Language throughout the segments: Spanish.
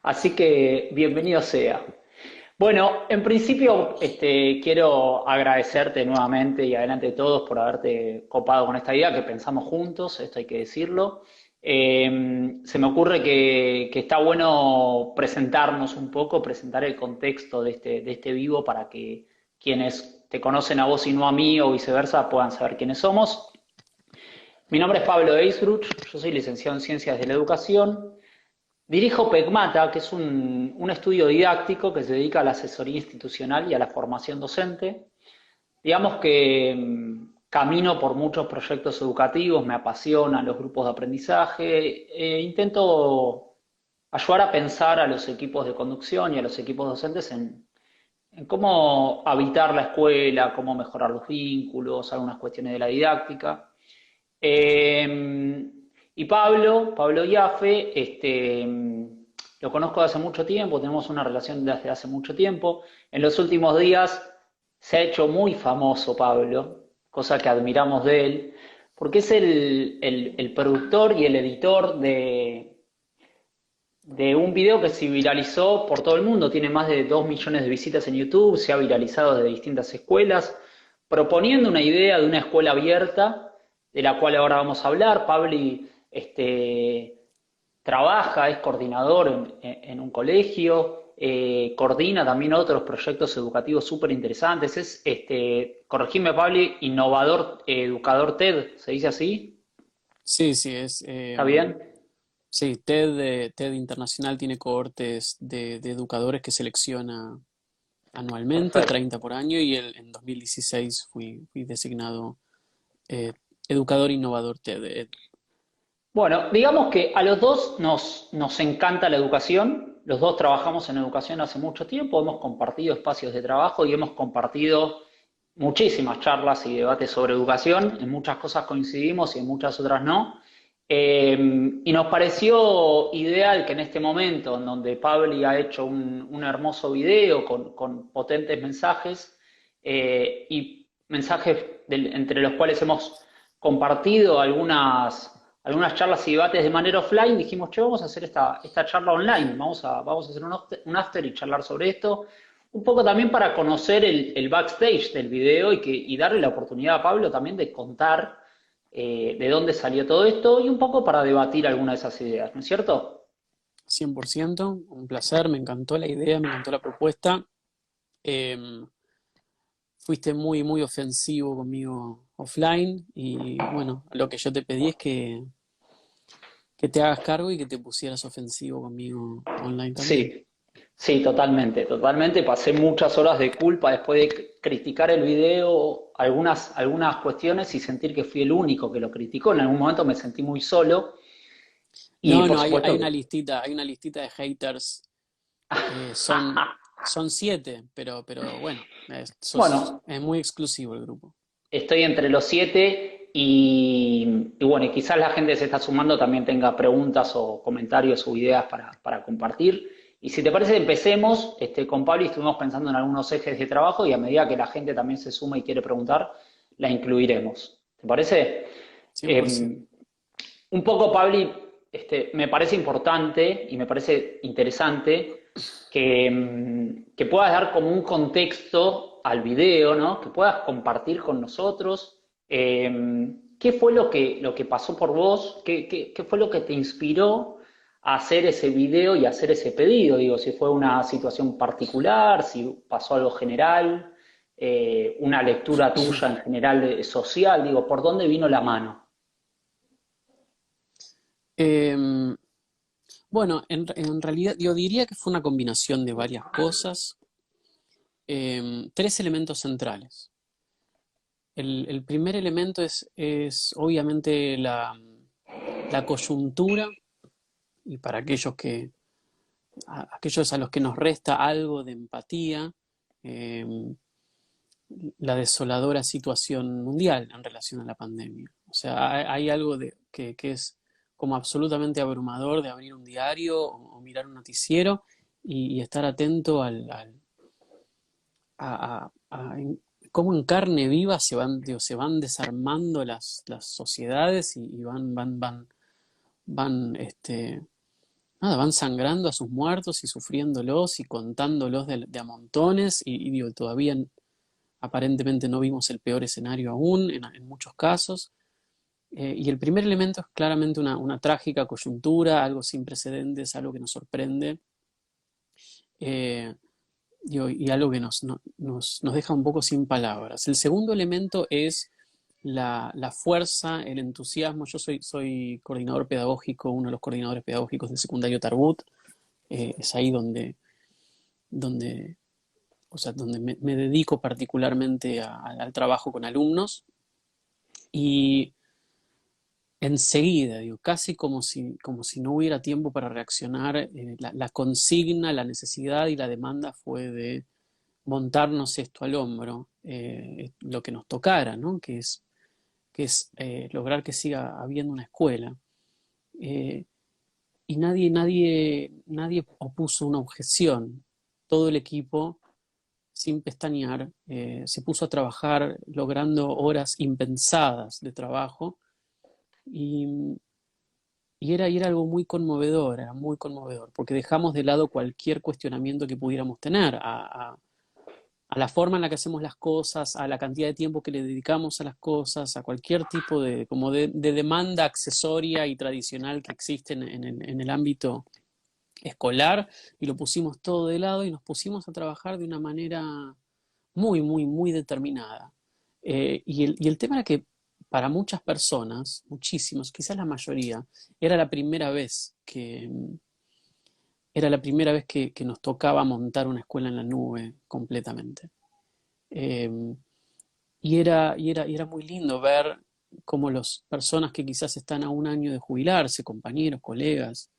Así que bienvenido sea. Bueno, en principio, quiero agradecerte nuevamente y adelante de todos por haberte copado con esta idea que pensamos juntos, esto hay que decirlo. Se me ocurre que está bueno presentarnos un poco, presentar el contexto de este vivo para que quienes te conocen a vos y no a mí o viceversa puedan saber quiénes somos. Mi nombre es Pablo Eisbruch, yo soy licenciado en Ciencias de la Educación. Dirijo PECMATA, que es un estudio didáctico que se dedica a la asesoría institucional y a la formación docente. Digamos que camino por muchos proyectos educativos, me apasionan los grupos de aprendizaje, intento ayudar a pensar a los equipos de conducción y a los equipos docentes en cómo habitar la escuela, cómo mejorar los vínculos, algunas cuestiones de la didáctica. Eh, y Pablo Yafe, lo conozco de hace mucho tiempo, tenemos una relación desde hace mucho tiempo. En los últimos días se ha hecho muy famoso Pablo, cosa que admiramos de él, porque es el productor y el editor de un video que se viralizó por todo el mundo, tiene más de 2 millones de visitas en YouTube, se ha viralizado desde distintas escuelas, proponiendo una idea de una escuela abierta, de la cual ahora vamos a hablar. Pabli trabaja, es coordinador en un colegio, coordina también otros proyectos educativos súper interesantes, es, corregime Pabli, innovador, educador TED, ¿se dice así? Sí, sí, ¿Está bien? sí, TED Internacional tiene cohortes de educadores que selecciona anualmente, Perfecto. 30 por año, y en 2016 fui designado eh, educador innovador TED. Bueno, digamos que a los dos nos encanta la educación, los dos trabajamos en educación hace mucho tiempo, hemos compartido espacios de trabajo y hemos compartido muchísimas charlas y debates sobre educación, en muchas cosas coincidimos y en muchas otras no. Y nos pareció ideal que en este momento, en donde Pabli ha hecho un hermoso video con potentes mensajes y mensajes entre los cuales hemos compartido algunas charlas y debates de manera offline, dijimos, che, vamos a hacer esta charla online, vamos a hacer un after y charlar sobre esto, un poco también para conocer el backstage del video y darle la oportunidad a Pablo también de contar de dónde salió todo esto y un poco para debatir alguna de esas ideas, ¿no es cierto? 100%, un placer, me encantó la idea, me encantó la propuesta. Eh, Fuiste muy, muy ofensivo conmigo offline y bueno, lo que yo te pedí es que te hagas cargo y que te pusieras ofensivo conmigo online también. Sí, sí, totalmente, totalmente. Pasé muchas horas de culpa después de criticar el video, algunas cuestiones y sentir que fui el único que lo criticó. En algún momento me sentí muy solo y No, por no, supuesto que... hay una listita de haters. Son 7, pero bueno, Bueno, es muy exclusivo el grupo. estoy entre los 7 y bueno, y quizás la gente se está sumando también tenga preguntas o comentarios o ideas para compartir. Y si te parece, empecemos. Con Pablo estuvimos pensando en algunos ejes de trabajo y a medida que la gente también se suma y quiere preguntar, la incluiremos. ¿Te parece? 100%. Un poco, Pabli, me parece importante y me parece interesante que puedas dar como un contexto al video, ¿no? Que puedas compartir con nosotros qué fue lo que pasó por vos, qué fue lo que te inspiró a hacer ese video y a hacer ese pedido. Digo, si fue una situación particular, si pasó algo general, una lectura tuya en general social, digo, ¿por dónde vino la mano? Em, bueno, en realidad yo diría que fue una combinación de varias cosas. Tres elementos centrales. El primer elemento es obviamente la coyuntura, y para aquellos a los que nos resta algo de empatía, em, la desoladora situación mundial en relación a la pandemia. O sea, hay algo que es como absolutamente abrumador de abrir un diario o mirar un noticiero y estar atento a cómo en carne viva se van desarmando las sociedades y van nada, van sangrando a sus muertos y sufriéndolos y contándolos de a montones y digo, todavía aparentemente no vimos el peor escenario aún en muchos casos. Y el primer elemento es claramente una trágica coyuntura, algo sin precedentes, algo que nos sorprende. Eh, y algo que nos deja un poco sin palabras. El segundo elemento es la fuerza, el entusiasmo. Yo soy coordinador pedagógico, uno de los coordinadores pedagógicos del secundario Tarbut. Es ahí donde, o sea, donde me dedico particularmente al trabajo con alumnos. Y enseguida, digo, casi como si no hubiera tiempo para reaccionar, la consigna, la necesidad y la demanda fue de montarnos esto al hombro, lo que nos tocara, ¿no? Que es lograr que siga habiendo una escuela. Eh, y nadie opuso una objeción. Todo el equipo, sin pestañear, se puso a trabajar logrando horas impensadas de trabajo y, y era algo muy conmovedor, era muy conmovedor, porque dejamos de lado cualquier cuestionamiento que pudiéramos tener a la forma en la que hacemos las cosas, a la cantidad de tiempo que le dedicamos a las cosas, a cualquier tipo de demanda accesoria y tradicional que existe en el ámbito escolar, y lo pusimos todo de lado y nos pusimos a trabajar de una manera muy, muy, muy determinada. Y el tema era que para muchas personas, muchísimos, quizás la mayoría, era la primera vez que nos tocaba montar una escuela en la nube completamente. Eh, y era muy lindo ver cómo las personas que quizás están a un año de jubilarse, compañeros, colegas,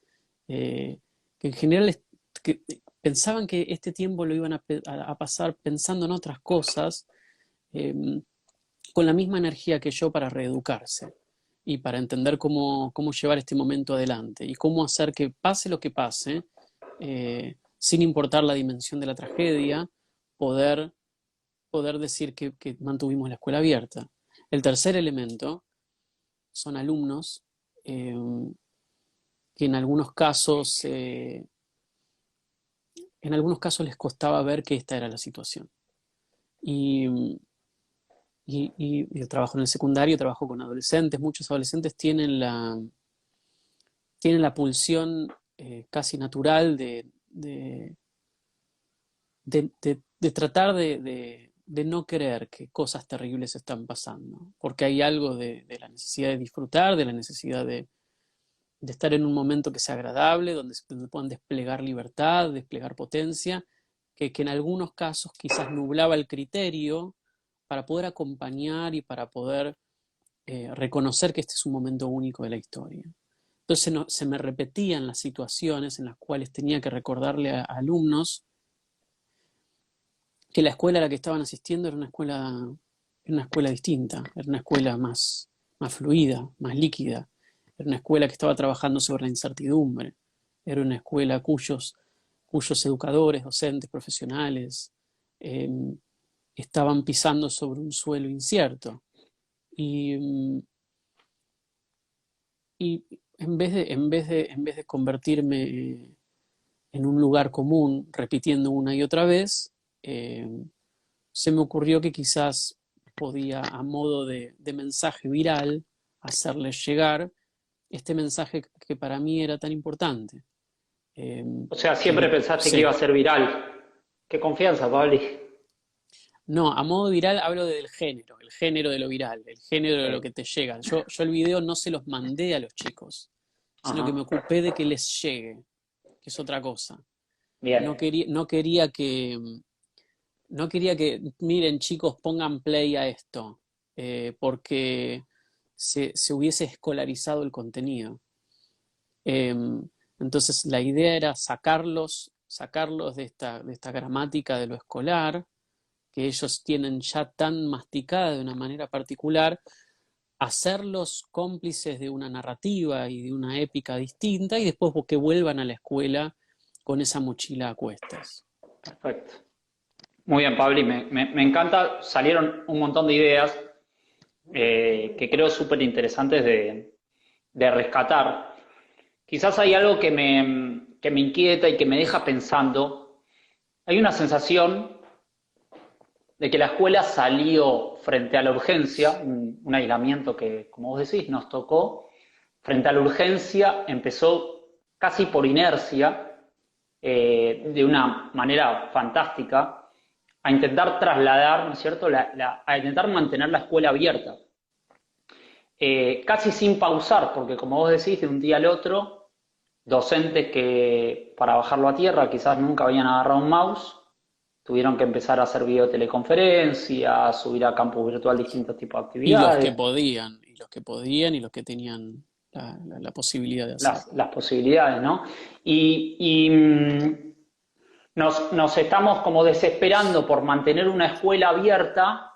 que en general que pensaban que este tiempo lo iban a pasar pensando en otras cosas, eh, con la misma energía que yo para reeducarse y para entender cómo llevar este momento adelante y cómo hacer que pase lo que pase, sin importar la dimensión de la tragedia, poder, poder decir que mantuvimos la escuela abierta. El tercer elemento son alumnos eh, que en algunos casos les costaba ver que esta era la situación. Y, y yo trabajo en el secundario, trabajo con adolescentes. Muchos adolescentes tienen la pulsión casi natural de tratar de no creer que cosas terribles están pasando, porque hay algo de la necesidad de disfrutar, de la necesidad de estar en un momento que sea agradable, donde puedan desplegar libertad, desplegar potencia, que en algunos casos quizás nublaba el criterio para poder acompañar y para poder reconocer que este es un momento único de la historia. Entonces se me repetían las situaciones en las cuales tenía que recordarle a alumnos que la escuela a la que estaban asistiendo era una escuela distinta, era una escuela más fluida, más líquida, era una escuela que estaba trabajando sobre la incertidumbre, era una escuela cuyos educadores, docentes, profesionales, eh, estaban pisando sobre un suelo incierto. Y en vez de convertirme en un lugar común, repitiendo una y otra vez, eh, se me ocurrió que quizás podía, a modo de mensaje viral, hacerles llegar este mensaje que para mí era tan importante. Eh, O sea, siempre que pensaste que iba sí, a ser viral. Qué confianza, Pabli. no, a modo viral hablo del género, el género de lo viral, el género de lo Ok. que te llega. Yo el video no se los mandé a los chicos, sino que me Ajá. ocupé de que les llegue, que es otra cosa. No Bien. quería, no quería que, no quería que, miren chicos, pongan play a esto, porque se hubiese escolarizado el contenido. Eh, entonces la idea era sacarlos de esta gramática de lo escolar, que ellos tienen ya tan masticada de una manera particular, hacerlos cómplices de una narrativa y de una épica distinta y después que vuelvan a la escuela con esa mochila a cuestas. Perfecto. Muy bien, Pabli. Me encanta. Salieron un montón de ideas que creo súper interesantes de rescatar. Quizás hay algo que me inquieta y que me deja pensando. Hay una sensación de que la escuela salió frente a la urgencia, un aislamiento que, como vos decís, nos tocó, frente a la urgencia empezó casi por inercia, de una manera fantástica, a intentar trasladar, ¿no es cierto?, a intentar mantener la escuela abierta. Casi sin pausar, porque como vos decís, de un día al otro, docentes que para bajarlo a tierra quizás nunca habían agarrado un mouse, tuvieron que empezar a hacer videoteleconferencias, subir a campus virtual distintos tipos de Y los que actividades, podían, y los que podían, y los que tenían la posibilidad de hacerlo. las posibilidades, ¿no? Y nos estamos como desesperando por mantener una escuela abierta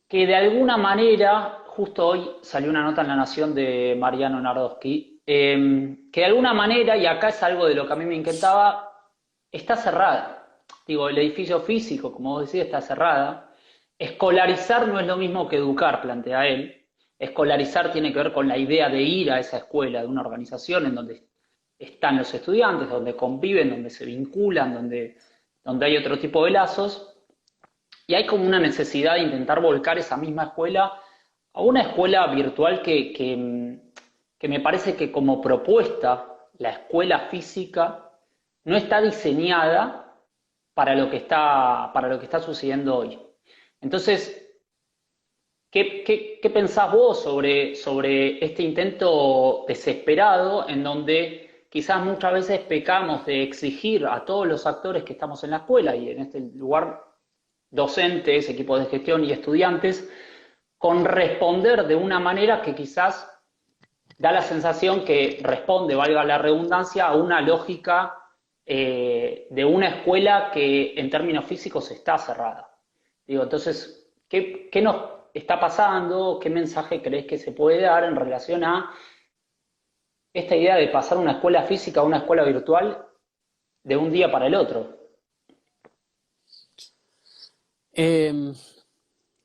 que de alguna manera, justo hoy salió una nota en La Nación de Mariano Nardowski, que de alguna manera, y acá es algo de lo que a mí me inquietaba, está cerrada. Digo, el edificio físico, como vos decís, está cerrada. Escolarizar no es lo mismo que educar, plantea él. Escolarizar tiene que ver con la idea de ir a esa escuela, de una organización en donde están los estudiantes, donde conviven, donde se vinculan, donde hay otro tipo de lazos. Y hay como una necesidad de intentar volcar esa misma escuela a una escuela virtual que me parece que como propuesta, la escuela física no está diseñada para lo que está sucediendo hoy. Entonces, ¿qué pensás vos sobre este intento desesperado en donde quizás muchas veces pecamos de exigir a todos los actores que estamos en la escuela y en este lugar docentes, equipos de gestión y estudiantes, con responder de una manera que quizás da la sensación que responde, valga la redundancia, a una lógica de una escuela que en términos físicos está cerrada? Digo, entonces, ¿qué nos está pasando? ¿Qué mensaje crees que se puede dar en relación a esta idea de pasar una escuela física a una escuela virtual de un día para el otro?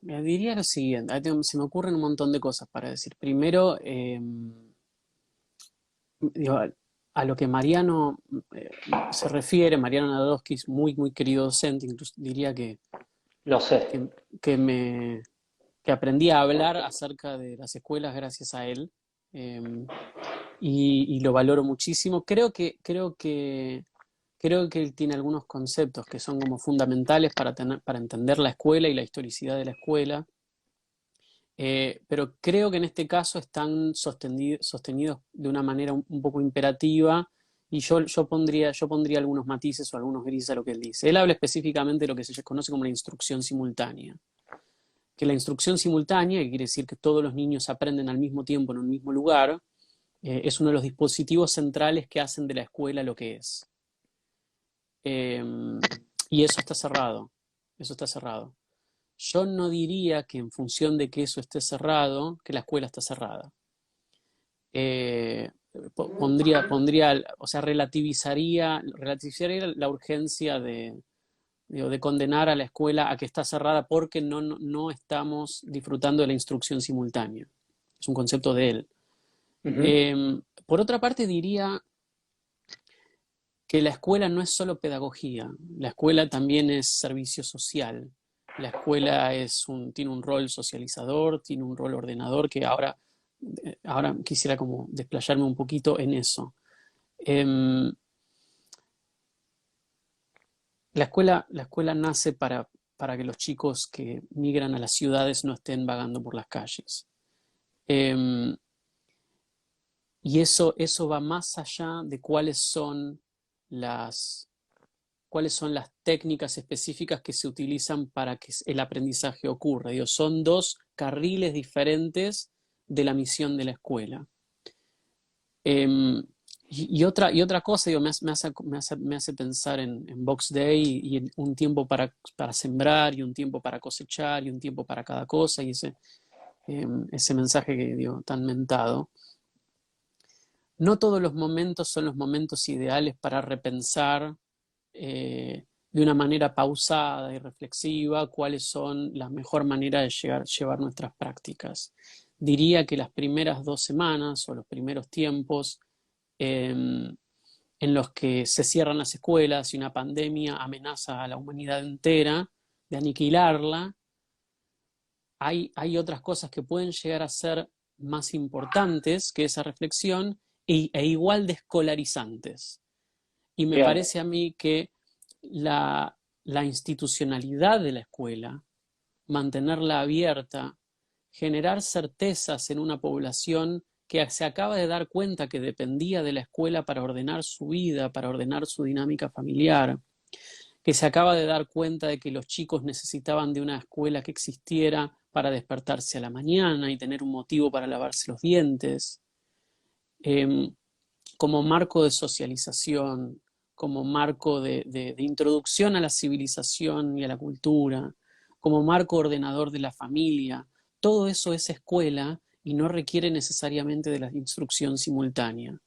Diría lo siguiente, se me ocurren un montón de cosas para decir. Primero, digo, a lo que Mariano se refiere, Mariano Nadowski es muy, muy querido docente, incluso diría Lo sé. que, que me, que aprendí a hablar acerca de las escuelas gracias a él, eh, y lo valoro muchísimo. Creo que él tiene algunos conceptos que son como fundamentales para entender la escuela y la historicidad de la escuela. Pero creo que en este caso están sostenidos de una manera un poco imperativa, y yo pondría algunos matices o algunos grises a lo que él dice. Él habla específicamente de lo que se conoce como la instrucción simultánea. Que la instrucción simultánea, que quiere decir que todos los niños aprenden al mismo tiempo en un mismo lugar, es uno de los dispositivos centrales que hacen de la escuela lo que es. Eh, y eso está cerrado. Eso está cerrado. Yo no diría que en función de que eso esté cerrado, que la escuela está cerrada. Eh, o sea, relativizaría la urgencia de condenar a la escuela a que está cerrada porque no estamos disfrutando de la instrucción simultánea. Es un concepto de él. Uh -huh. Por otra parte, diría que la escuela no es solo pedagogía, la escuela también es servicio social. La escuela tiene un rol socializador, tiene un rol ordenador, que ahora quisiera como desplayarme un poquito en eso. La escuela nace para que los chicos que migran a las ciudades no estén vagando por las calles. Y eso va más allá de las, cuáles son las técnicas específicas que se utilizan para que el aprendizaje ocurra. Digo, son dos carriles diferentes de la misión de la escuela. Y otra cosa, digo, me hace pensar en Box Day y en un tiempo para sembrar y un tiempo para cosechar y un tiempo para cada cosa, y ese mensaje que digo, tan mentado. No todos los momentos son los momentos ideales para repensar de una manera pausada y reflexiva cuáles son la mejor manera de llevar nuestras prácticas. Diría que las primeras 2 semanas o los primeros tiempos en los que se cierran las escuelas y una pandemia amenaza a la humanidad entera de aniquilarla, hay otras cosas que pueden llegar a ser más importantes que esa reflexión e igual de escolarizantes. Y me Bien, parece a mí que la institucionalidad de la escuela, mantenerla abierta, generar certezas en una población que se acaba de dar cuenta que dependía de la escuela para ordenar su vida, para ordenar su dinámica familiar, que se acaba de dar cuenta de que los chicos necesitaban de una escuela que existiera para despertarse a la mañana y tener un motivo para lavarse los dientes, eh, como marco de socialización, como marco de introducción a la civilización y a la cultura, como marco ordenador de la familia. Todo eso es escuela y no requiere necesariamente de la instrucción simultánea.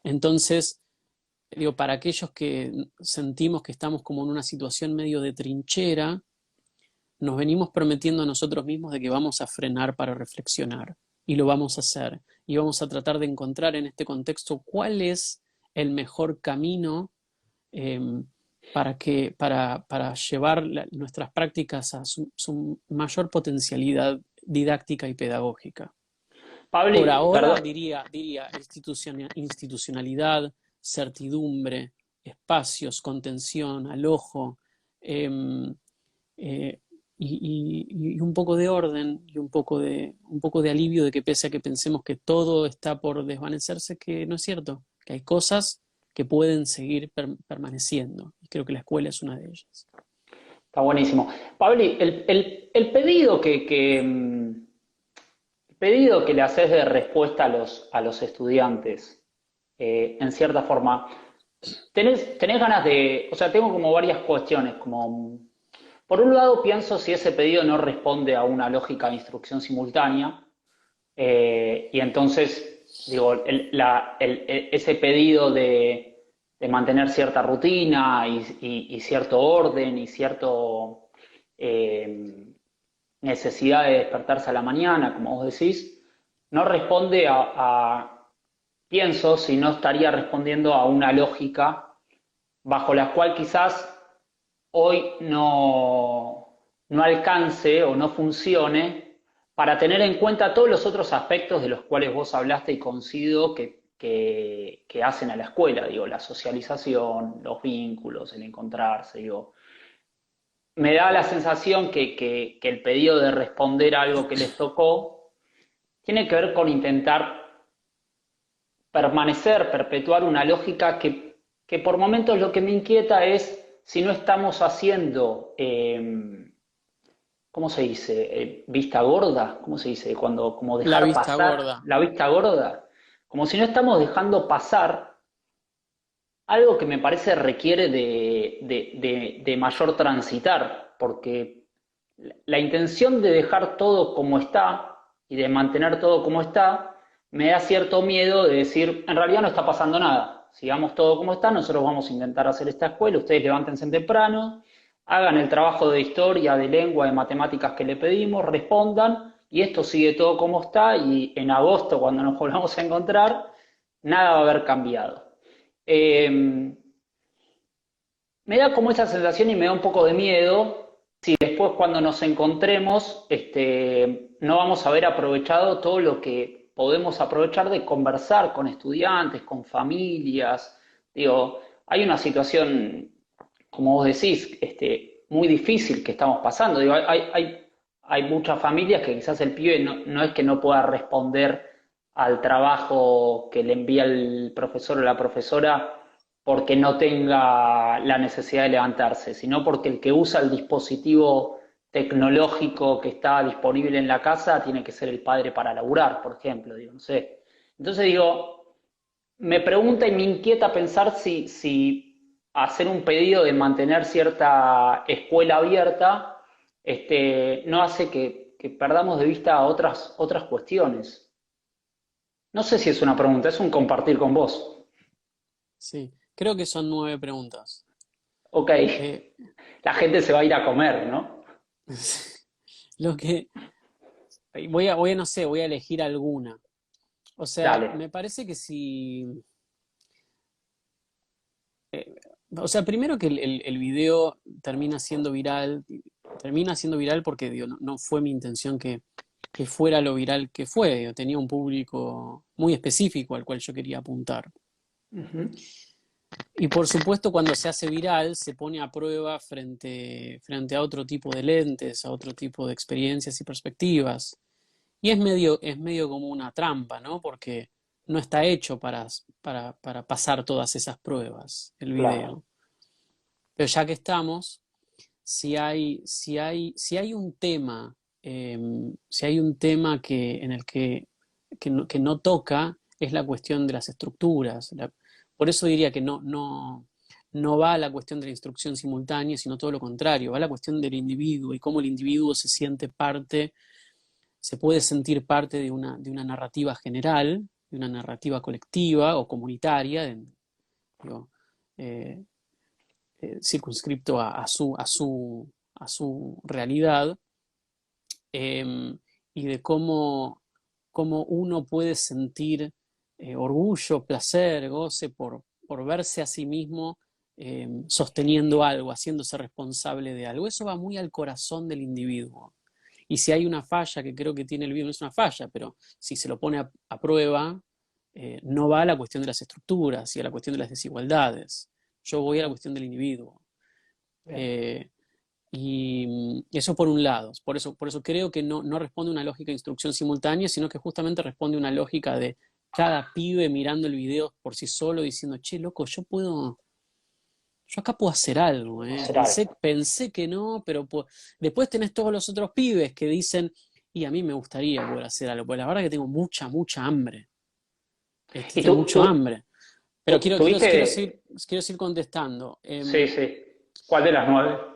Entonces, digo, para aquellos que sentimos que estamos como en una situación medio de trinchera, nos venimos prometiendo a nosotros mismos de que vamos a frenar para reflexionar y lo vamos a hacer y vamos a tratar de encontrar en este contexto cuál es el mejor camino eh, para llevar nuestras prácticas a su mayor potencialidad didáctica y pedagógica. Por Pabli, ahora perdón, diría institucionalidad, certidumbre, espacios, contención, alojo, eh, eh, y un poco de orden y un poco de alivio de que pese a que pensemos que todo está por desvanecerse, que no es cierto, que hay cosas que pueden seguir permaneciendo. Y creo que la escuela es una de ellas. está buenísimo. Pabli, el pedido el pedido que le haces de respuesta a los estudiantes, en cierta forma, tenés ganas de, o sea, tengo como varias cuestiones, como, por un lado pienso si ese pedido no responde a una lógica de instrucción simultánea, y entonces, digo, ese pedido de mantener cierta rutina y cierto orden y cierto necesidad de despertarse a la mañana, como vos decís, no responde pienso, si no estaría respondiendo a una lógica bajo la cual quizás hoy no alcance o no funcione para tener en cuenta todos los otros aspectos de los cuales vos hablaste y coincido que hacen a la escuela, digo, la socialización, los vínculos, el encontrarse, digo. Me da la sensación que el pedido de responder a algo que les tocó tiene que ver con intentar permanecer, perpetuar una lógica que por momentos lo que me inquieta es si no estamos haciendo, ¿cómo se dice? Vista gorda, ¿cómo se dice? Cuando, como La dejar vista pasar gorda. la vista gorda, como si no estamos dejando pasar algo que me parece requiere de mayor transitar, porque la intención de dejar todo como está y de mantener todo como está, me da cierto miedo de decir, en realidad no está pasando nada, sigamos todo como está, nosotros vamos a intentar hacer esta escuela, ustedes levántense temprano, hagan el trabajo de historia, de lengua, de matemáticas que le pedimos, respondan, y esto sigue todo como está, y en agosto, cuando nos volvamos a encontrar, nada va a haber cambiado. Eh, Me da como esa sensación y me da un poco de miedo si después cuando nos encontremos no vamos a haber aprovechado todo lo que podemos aprovechar de conversar con estudiantes, con familias. Digo, hay una situación, como vos decís, muy difícil que estamos pasando. Digo, hay muchas familias que quizás el pibe no es que no pueda responder al trabajo que le envía el profesor o la profesora porque no tenga la necesidad de levantarse, sino porque el que usa el dispositivo tecnológico que está disponible en la casa tiene que ser el padre para laburar, por ejemplo, digo, no sé. Entonces digo, me pregunta y me inquieta pensar si hacer un pedido de mantener cierta escuela abierta no hace que perdamos de vista otras cuestiones. No sé si es una pregunta, es un compartir con vos. Sí, creo que son 9 preguntas. Ok, Eh, la gente se va a ir a comer, ¿no? lo que no sé, voy a elegir alguna. O sea, Dale. me parece que si o sea, primero que el video termina siendo viral porque digo, no fue mi intención que fuera lo viral que fue. Digo, tenía un público muy específico al cual yo quería apuntar. Ujú. Y por supuesto, cuando se hace viral, se pone a prueba frente a otro tipo de lentes, a otro tipo de experiencias y perspectivas. Y es medio como una trampa, ¿no? Porque no está hecho para pasar todas esas pruebas, el Claro. video. Pero ya que estamos, si hay un tema, si hay un tema en el que no toca, es la cuestión de las estructuras. Por eso diría que no va a la cuestión de la instrucción simultánea, sino todo lo contrario, va a la cuestión del individuo y cómo el individuo se siente parte, se puede sentir parte de una narrativa general, de una narrativa colectiva o comunitaria, digo, eh, circunscripto a su realidad, eh, y de cómo uno puede sentir orgullo, placer, goce por verse a sí mismo sosteniendo algo, haciéndose responsable de algo. Eso va muy al corazón del individuo. Y si hay una falla que creo que tiene el video, no es una falla, pero si se lo pone a prueba, no va a la cuestión de las estructuras y a la cuestión de las desigualdades. Yo voy a la cuestión del individuo. Bien. Eh, y eso por un lado. Por eso creo que no responde a una lógica de instrucción simultánea, sino que justamente responde a una lógica de cada pibe mirando el video por sí solo, diciendo, che, loco, yo acá puedo hacer algo, ¿eh? Hacer algo. Pensé que no, pero después tenés todos los otros pibes que dicen, y a mí me gustaría poder hacer algo, porque la verdad que tengo mucha hambre. ¿Y Tengo mucho hambre. Pero tuviste? quiero seguir contestando. Sí, sí. ¿Cuál de las 9?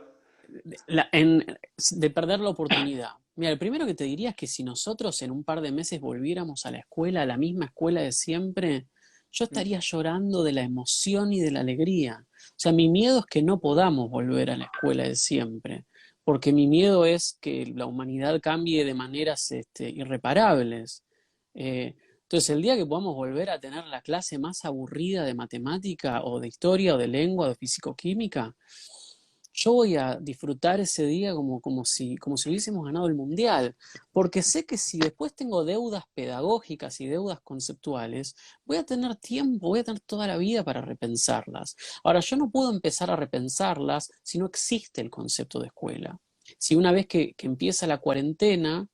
la- en- de perder la oportunidad. Mira, el primero que te diría es que si nosotros en un par de meses volviéramos a la escuela, a la misma escuela de siempre, yo estaría llorando de la emoción y de la alegría. O sea, mi miedo es que no podamos volver a la escuela de siempre, porque mi miedo es que la humanidad cambie de maneras irreparables. Entonces, el día que podamos volver a tener la clase más aburrida de matemática o de historia o de lengua o de fisicoquímica, yo voy a disfrutar ese día como si hubiésemos ganado el mundial, porque sé que si después tengo deudas pedagógicas y deudas conceptuales, voy a tener tiempo, voy a tener toda la vida para repensarlas. Ahora, yo no puedo empezar a repensarlas si no existe el concepto de escuela. Si una vez que empieza la cuarentena,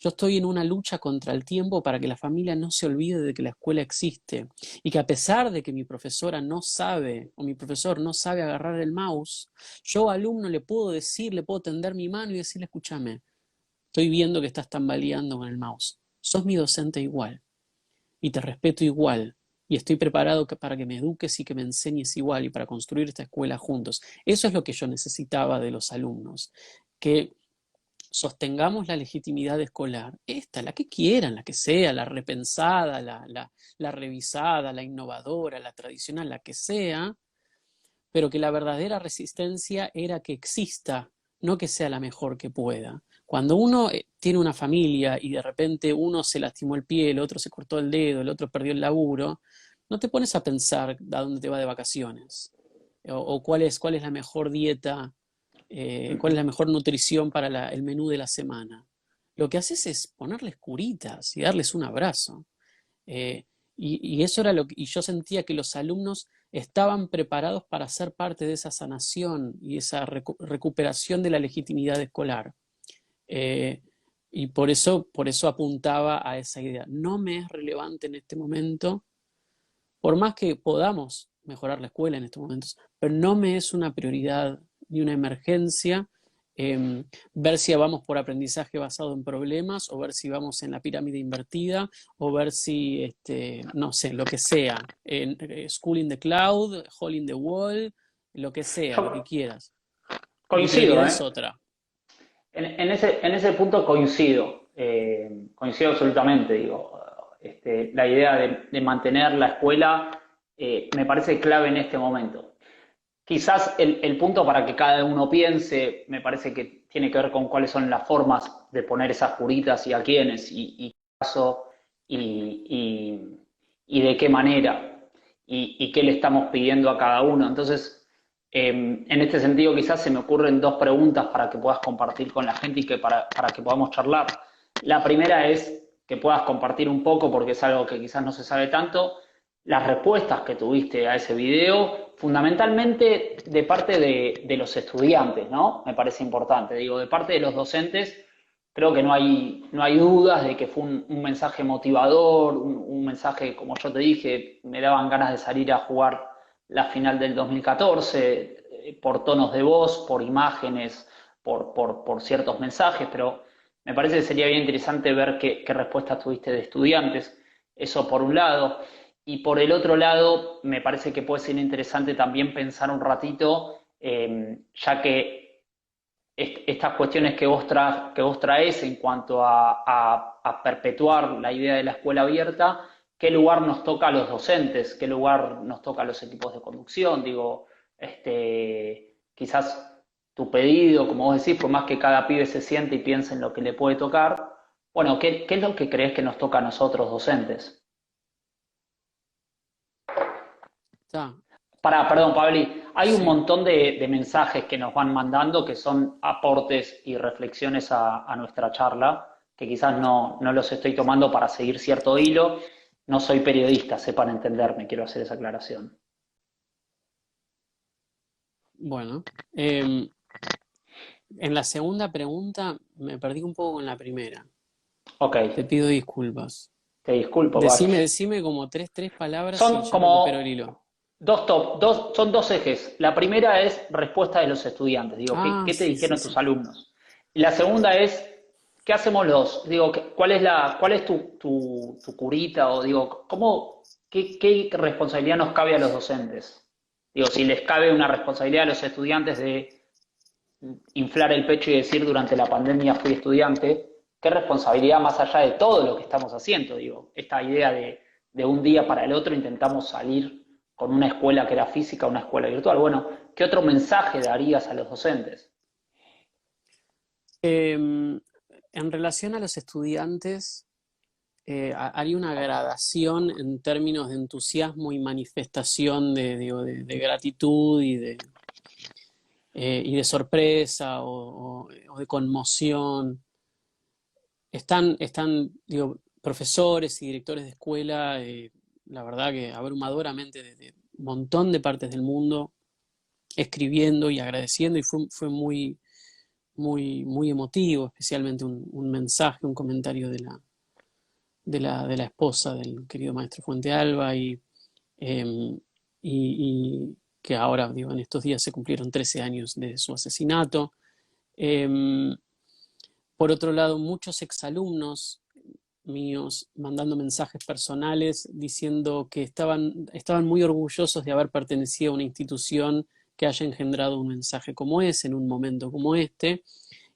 yo estoy en una lucha contra el tiempo para que la familia no se olvide de que la escuela existe y que a pesar de que mi profesora no sabe o mi profesor no sabe agarrar el mouse, yo alumno le puedo decir, le puedo tender mi mano y decirle, escúchame, estoy viendo que estás tambaleando con el mouse. Sos mi docente igual y te respeto igual y estoy preparado para que me eduques y que me enseñes igual y para construir esta escuela juntos. Eso es lo que yo necesitaba de los alumnos, que sostengamos la legitimidad escolar, esta, la que quieran, la que sea, la repensada, la revisada, la innovadora, la tradicional, la que sea, pero que la verdadera resistencia era que exista, no que sea la mejor que pueda. Cuando uno tiene una familia y de repente uno se lastimó el pie, el otro se cortó el dedo, el otro perdió el laburo, no te pones a pensar a dónde te va de vacaciones o cuál es la mejor dieta, cuál es la mejor nutrición para el menú de la semana. Lo que haces es ponerles curitas y darles un abrazo. Eh, y eso era y yo sentía que los alumnos estaban preparados para ser parte de esa sanación y esa recuperación de la legitimidad escolar. Eh, y por eso apuntaba a esa idea. No me es relevante en este momento, por más que podamos mejorar la escuela en estos momentos, pero no me es una prioridad ni una emergencia ver si vamos por aprendizaje basado en problemas o ver si vamos en la pirámide invertida o ver si, no sé, lo que sea, School in the Cloud, Hall in the Wall, lo que sea, lo que Yo quieras. Mi coincido, prioridad ¿eh? es otra. En ese punto coincido, coincido absolutamente, digo, la idea de mantener la escuela me parece clave en este momento. Quizás el punto para que cada uno piense, me parece que tiene que ver con cuáles son las formas de poner esas curitas y a quiénes y caso y, y de qué manera. y qué le estamos pidiendo a cada uno. Entonces, en este sentido, quizás se me ocurren dos preguntas para que puedas compartir con la gente y que para que podamos charlar. La primera es que puedas compartir un poco, porque es algo que quizás no se sabe tanto, las respuestas que tuviste a ese video, fundamentalmente de parte de los estudiantes, ¿no? Me parece importante. Digo, de parte de los docentes, creo que no hay dudas de que fue un mensaje motivador, un mensaje, como yo te dije, me daban ganas de salir a jugar la final del 2014, por tonos de voz, por imágenes, por ciertos mensajes, pero me parece que sería bien interesante ver qué respuestas tuviste de estudiantes, eso por un lado. Y por el otro lado, me parece que puede ser interesante también pensar un ratito, ya que estas cuestiones que vos traes en cuanto a perpetuar la idea de la escuela abierta, qué lugar nos toca a los docentes, qué lugar nos toca a los equipos de conducción, digo, quizás tu pedido, como vos decís, por más que cada pibe se siente y piense en lo que le puede tocar, bueno, ¿qué es lo que crees que nos toca a nosotros docentes? Está, Perdón, Pabli, hay un sí. montón de mensajes que nos van mandando que son aportes y reflexiones a nuestra charla, que quizás no los estoy tomando para seguir cierto hilo. No soy periodista, sepan entenderme, quiero hacer esa aclaración. Bueno, en la segunda pregunta me perdí un poco con la primera. Ok, Te pido disculpas. te disculpo, Pablo. Decime como tres palabras y Son ya recupero el como hilo. son dos ejes. La primera es respuesta de los estudiantes. Digo, ¿qué, Ah, qué te sí, sí, dijeron tus sí. alumnos? Y la segunda es, ¿qué hacemos los? Digo, ¿cuál es tu curita? O digo, qué responsabilidad nos cabe a los docentes? Digo, si les cabe una responsabilidad a los estudiantes de inflar el pecho y decir durante la pandemia fui estudiante, qué responsabilidad más allá de todo lo que estamos haciendo, digo, esta idea de un día para el otro intentamos salir con una escuela que era física a una escuela virtual. Bueno, ¿qué otro mensaje darías a los docentes? En relación a los estudiantes, haría una gradación en términos de entusiasmo y manifestación digo, de gratitud y de sorpresa o de conmoción. Digo, profesores y directores de escuela, la verdad que abrumadoramente de un montón de partes del mundo, escribiendo y agradeciendo, y fue muy emotivo, especialmente un mensaje, un comentario de la esposa del querido maestro Fuente Alba, eh, y que ahora, digo, en estos días se cumplieron 13 años de su asesinato. Eh, por otro lado, muchos exalumnos míos mandando mensajes personales diciendo que estaban muy orgullosos de haber pertenecido a una institución que haya engendrado un mensaje como ese, en un momento como este.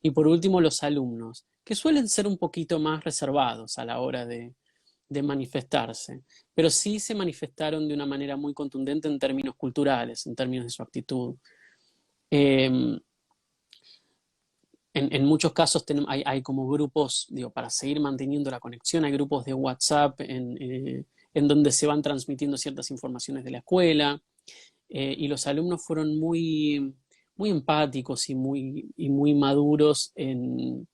Y por último, los alumnos, que suelen ser un poquito más reservados a la hora de manifestarse, pero sí se manifestaron de una manera muy contundente en términos culturales, en términos de su actitud. Eh, en muchos casos hay como grupos, digo, para seguir manteniendo la conexión, hay grupos de WhatsApp en donde se van transmitiendo ciertas informaciones de la escuela, y los alumnos fueron muy empáticos y muy maduros en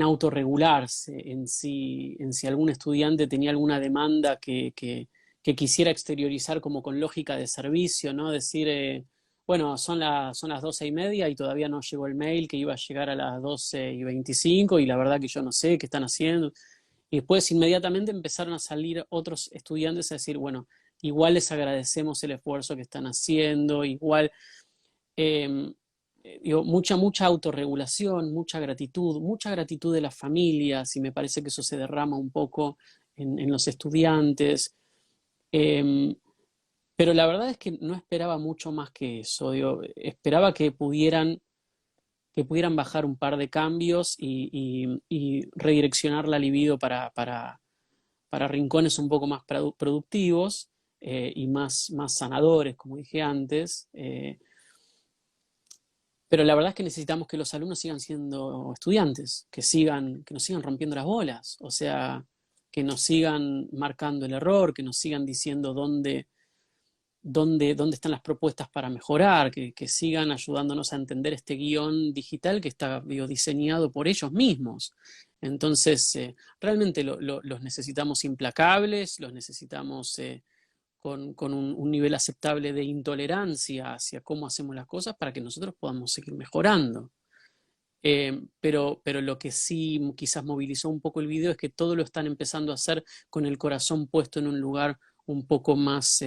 autorregularse, en si algún estudiante tenía alguna demanda que quisiera exteriorizar como con lógica de servicio, ¿no? Decir, bueno, son las 12:30 y todavía no llegó el mail que iba a llegar a las 12:25 y la verdad que yo no sé qué están haciendo. Y después inmediatamente empezaron a salir otros estudiantes a decir, bueno, igual les agradecemos el esfuerzo que están haciendo, igual eh, digo, mucha autorregulación, mucha gratitud de las familias, y me parece que eso se derrama un poco en los estudiantes. Eh, pero la verdad es que no esperaba mucho más que eso. Digo, esperaba que pudieran bajar un par de cambios y redireccionar la libido para rincones un poco más productivos, y más sanadores, como dije antes. Pero la verdad es que necesitamos que los alumnos sigan siendo estudiantes, que nos sigan rompiendo las bolas, o sea, que nos sigan marcando el error, que nos sigan diciendo dónde están las propuestas para mejorar, que sigan ayudándonos a entender este guión digital que está diseñado por ellos mismos. Entonces, realmente los necesitamos implacables, los necesitamos con un nivel aceptable de intolerancia hacia cómo hacemos las cosas para que nosotros podamos seguir mejorando. Pero lo que sí quizás movilizó un poco el video es que todo lo están empezando a hacer con el corazón puesto en un lugar un poco más,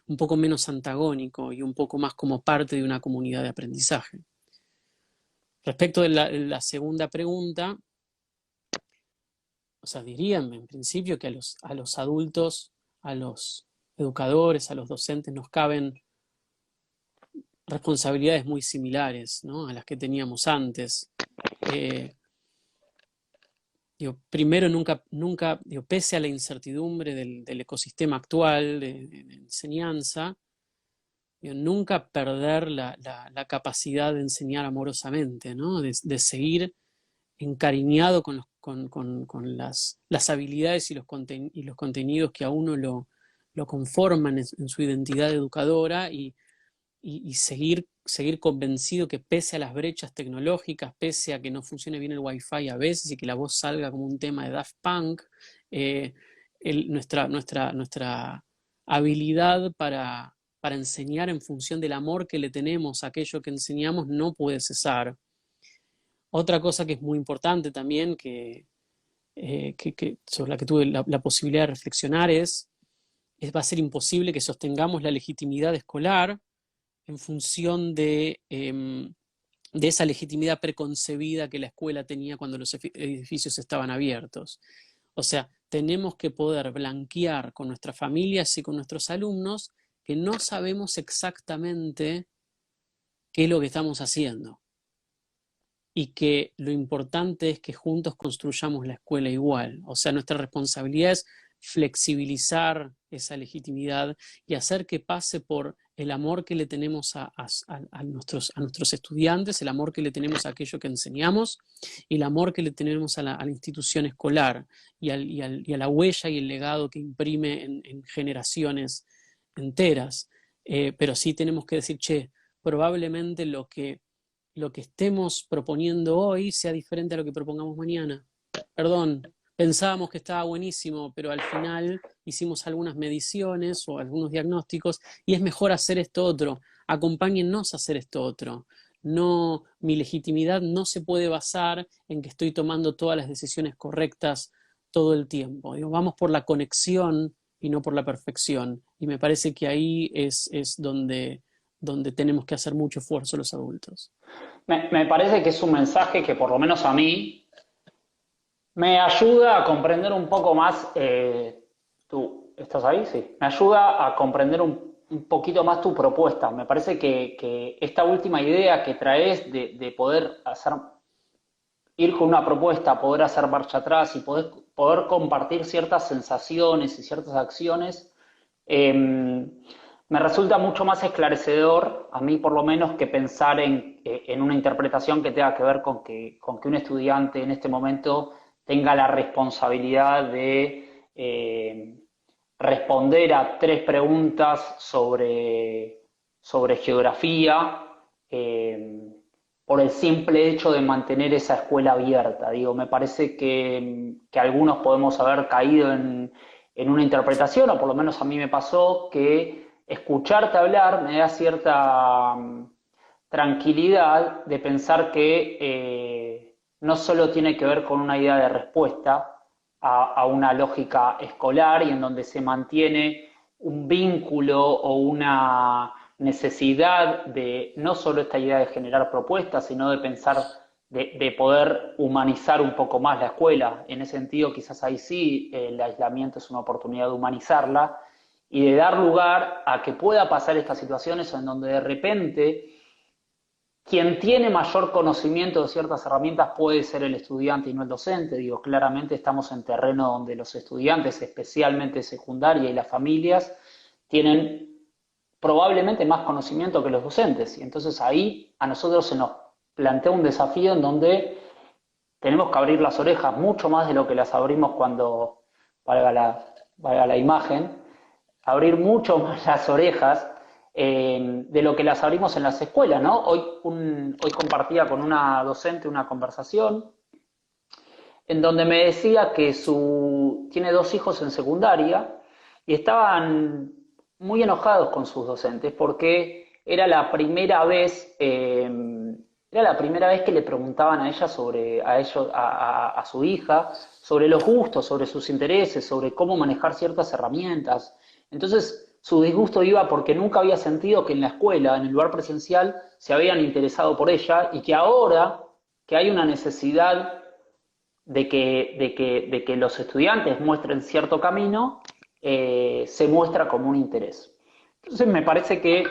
un poco menos antagónico y un poco más como parte de una comunidad de aprendizaje. Respecto de la segunda pregunta, o sea, diría en principio que a los adultos, a los educadores, a los docentes nos caben responsabilidades muy similares, ¿no?, a las que teníamos antes. Primero, nunca pese a la incertidumbre del ecosistema actual de enseñanza, nunca perder la capacidad de enseñar amorosamente, ¿no?, de seguir encariñado con las habilidades y los contenidos que a uno lo conforman en su identidad educadora y seguir convencido que pese a las brechas tecnológicas, pese a que no funcione bien el Wi-Fi a veces y que la voz salga como un tema de Daft Punk, nuestra habilidad para enseñar en función del amor que le tenemos a aquello que enseñamos no puede cesar. Otra cosa que es muy importante también, sobre la que tuve la posibilidad de reflexionar va a ser imposible que sostengamos la legitimidad escolar en función de esa legitimidad preconcebida que la escuela tenía cuando los edificios estaban abiertos. O sea, tenemos que poder blanquear con nuestras familias y con nuestros alumnos que no sabemos exactamente qué es lo que estamos haciendo. Y que lo importante es que juntos construyamos la escuela igual. O sea, nuestra responsabilidad es flexibilizar esa legitimidad y hacer que pase por el amor que le tenemos a nuestros estudiantes, el amor que le tenemos a aquello que enseñamos y el amor que le tenemos a la institución escolar y a la huella y el legado que imprime en generaciones enteras. Pero sí tenemos que decir, probablemente lo que estemos proponiendo hoy sea diferente a lo que propongamos mañana. Perdón, pensábamos que estaba buenísimo, pero al final hicimos algunas mediciones o algunos diagnósticos y es mejor hacer esto otro. Acompáñennos a hacer esto otro. No, mi legitimidad no se puede basar en que estoy tomando todas las decisiones correctas todo el tiempo. Vamos por la conexión y no por la perfección. Y me parece que ahí es donde tenemos que hacer mucho esfuerzo los adultos. Me parece que es un mensaje que por lo menos a mí me ayuda a comprender un poco más, ¿tú estás ahí? Sí. Me ayuda a comprender un poquito más tu propuesta. Me parece que esta última idea que traes de poder ir con una propuesta, poder hacer marcha atrás y poder compartir ciertas sensaciones y ciertas acciones, me resulta mucho más esclarecedor, a mí por lo menos, que pensar en una interpretación que tenga que ver con que un estudiante en este momento tenga la responsabilidad de responder a 3 preguntas sobre geografía por el simple hecho de mantener esa escuela abierta. Digo, me parece que algunos podemos haber caído en una interpretación, o por lo menos a mí me pasó, que escucharte hablar me da cierta tranquilidad de pensar que no solo tiene que ver con una idea de respuesta a una lógica escolar y en donde se mantiene un vínculo o una necesidad de no solo esta idea de generar propuestas, sino de pensar, de poder humanizar un poco más la escuela. En ese sentido, quizás ahí sí el aislamiento es una oportunidad de humanizarla y de dar lugar a que pueda pasar estas situaciones en donde de repente quien tiene mayor conocimiento de ciertas herramientas puede ser el estudiante y no el docente. Digo, claramente estamos en terreno donde los estudiantes, especialmente secundaria y las familias, tienen probablemente más conocimiento que los docentes. Y entonces ahí a nosotros se nos plantea un desafío en donde tenemos que abrir las orejas mucho más de lo que las abrimos cuando, valga la imagen, abrir mucho más las orejas de lo que las abrimos en las escuelas, ¿no? Hoy compartía con una docente una conversación en donde me decía que tiene dos hijos en secundaria y estaban muy enojados con sus docentes porque era la primera vez que le preguntaban a ella a su hija, sobre los gustos, sobre sus intereses, sobre cómo manejar ciertas herramientas. Entonces, su disgusto iba porque nunca había sentido que en la escuela, en el lugar presencial, se habían interesado por ella y que ahora que hay una necesidad de que los estudiantes muestren cierto camino, se muestra como un interés. Entonces me parece que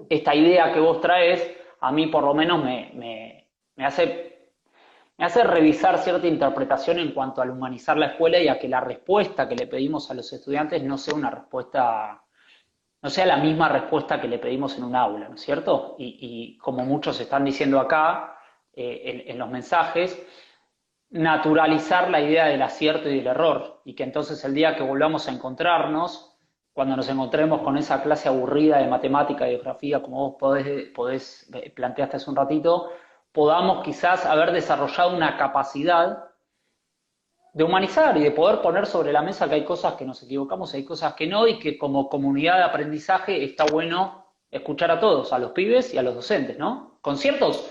esta idea que vos traes, a mí por lo menos me hace revisar cierta interpretación en cuanto al humanizar la escuela y a que la respuesta que le pedimos a los estudiantes no sea una respuesta, no sea la misma respuesta que le pedimos en un aula, ¿no es cierto? Y como muchos están diciendo acá en los mensajes, naturalizar la idea del acierto y del error, y que entonces el día que volvamos a encontrarnos, cuando nos encontremos con esa clase aburrida de matemática y geografía, como vos planteaste hace un ratito, podamos quizás haber desarrollado una capacidad de humanizar y de poder poner sobre la mesa que hay cosas que nos equivocamos, hay cosas que no, y que como comunidad de aprendizaje está bueno escuchar a todos, a los pibes y a los docentes, ¿no? Con ciertos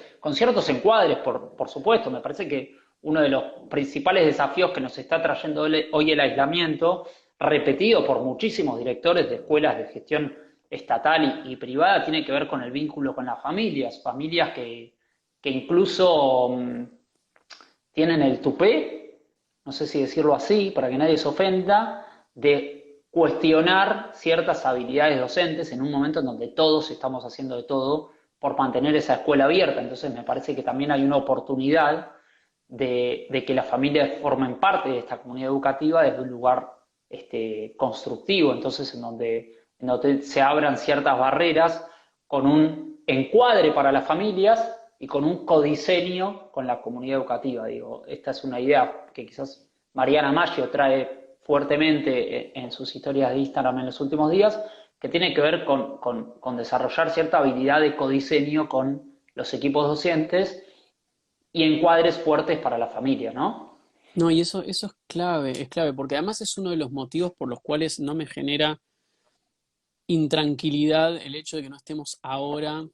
encuadres, por supuesto. Me parece que uno de los principales desafíos que nos está trayendo hoy el aislamiento, repetido por muchísimos directores de escuelas de gestión estatal y privada, tiene que ver con el vínculo con las familias que incluso tienen el tupé, no sé si decirlo así, para que nadie se ofenda, de cuestionar ciertas habilidades docentes en un momento en donde todos estamos haciendo de todo por mantener esa escuela abierta. Entonces me parece que también hay una oportunidad de que las familias formen parte de esta comunidad educativa desde un lugar constructivo, entonces en donde se abran ciertas barreras con un encuadre para las familias y con un codiseño con la comunidad educativa. Digo, esta es una idea que quizás Mariana Maggio trae fuertemente en sus historias de Instagram en los últimos días, que tiene que ver con desarrollar cierta habilidad de codiseño con los equipos docentes y encuadres fuertes para la familia, ¿no? No, y eso es clave, porque además es uno de los motivos por los cuales no me genera intranquilidad el hecho de que no estemos ahora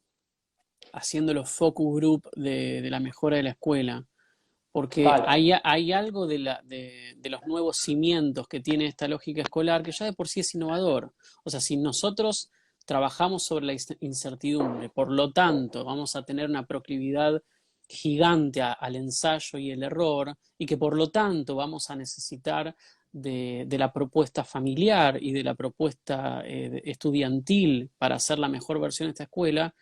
haciendo los focus group de la mejora de la escuela, porque Total. hay algo de los nuevos cimientos que tiene esta lógica escolar que ya de por sí es innovador. O sea, si nosotros trabajamos sobre la incertidumbre, por lo tanto vamos a tener una proclividad gigante al ensayo y el error, y que por lo tanto vamos a necesitar de la propuesta familiar y de la propuesta estudiantil para hacer la mejor versión de esta escuela,